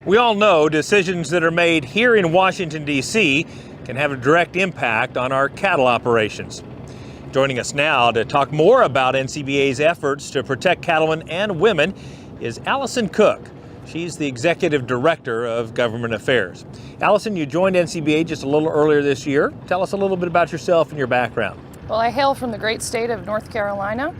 We all know decisions that are made here in Washington, D.C. can have a direct impact on our cattle operations. Joining us now to talk more about NCBA's efforts to protect cattlemen and women is Alison Cook. She's the Executive Director of Government Affairs. Alison, you joined NCBA just a little earlier this year. Tell us a little bit about yourself and your background. Well, I hail from the great state of North Carolina.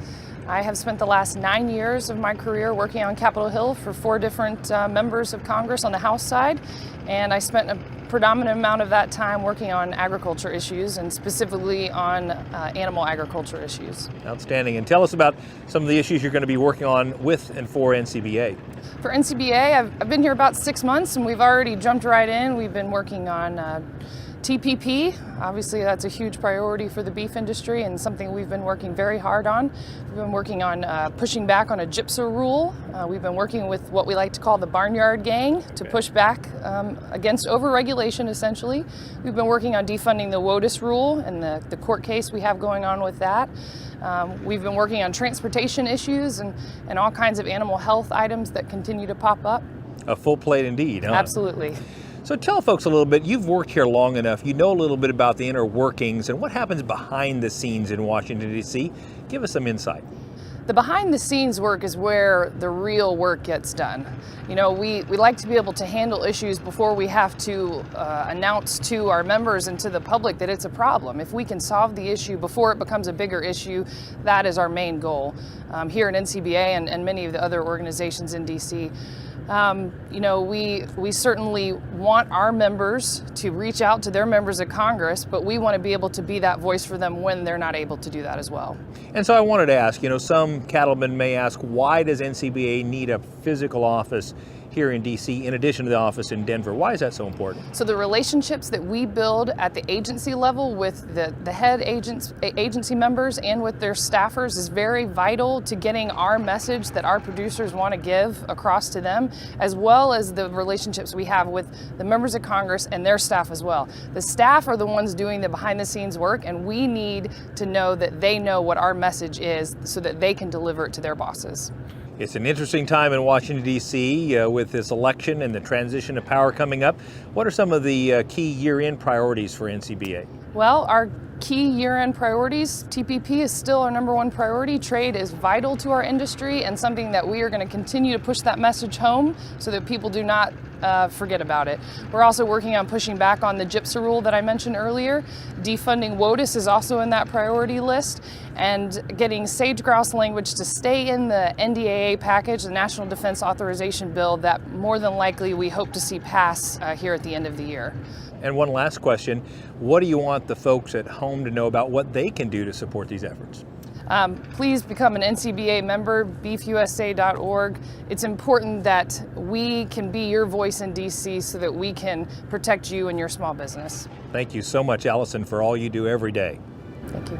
I have spent the last 9 years of my career working on Capitol Hill for 4 different members of Congress on the House side, and I spent a predominant amount of that time working on agriculture issues and specifically on animal agriculture issues. Outstanding. And tell us about some of the issues you're going to be working on with and for NCBA. For NCBA, I've been here about 6 months and we've already jumped right in. We've been working on TPP. Obviously that's a huge priority for the beef industry and something we've been working very hard on. We've been working on pushing back on a gypsum rule. We've been working with what we like to call the barnyard gang to push back against overregulation essentially. We've been working on defunding the WOTUS rule and the court case we have going on with that. We've been working on transportation issues and all kinds of animal health items that continue to pop up. A full plate indeed, huh? Absolutely. So tell folks a little bit, you've worked here long enough, you know a little bit about the inner workings and what happens behind the scenes in Washington, D.C. Give us some insight. The behind the scenes work is where the real work gets done. You know, we like to be able to handle issues before we have to announce to our members and to the public that it's a problem. If we can solve the issue before it becomes a bigger issue, that is our main goal here at NCBA and many of the other organizations in D.C. You know, we certainly want our members to reach out to their members of Congress, but we want to be able to be that voice for them when they're not able to do that as well. And so I wanted to ask, you know, some cattlemen may ask, why does NCBA need a physical office here in D.C. in addition to the office in Denver? Why is that so important? So the relationships that we build at the agency level with the head agency members and with their staffers is very vital to getting our message that our producers want to give across to them, as well as the relationships we have with the members of Congress and their staff as well. The staff are the ones doing the behind the scenes work, and we need to know that they know what our message is so that they can deliver it to their bosses. It's an interesting time in Washington, D.C. With this election and the transition of power coming up. What are some of the key year-end priorities for NCBA? Well, our key year-end priorities, TPP is still our #1 priority. Trade is vital to our industry and something that we are going to continue to push that message home so that people do not forget about it. We're also working on pushing back on the gypsum rule that I mentioned earlier. Defunding WOTUS is also in that priority list, and getting sage grouse language to stay in the NDAA package, the National Defense Authorization Bill, that more than likely we hope to see pass here at the end of the year. And one last question, what do you want the folks at home to know about what they can do to support these efforts? Please become an NCBA member, beefusa.org. It's important that we can be your voice in D.C. so that we can protect you and your small business. Thank you so much, Alison, for all you do every day. Thank you.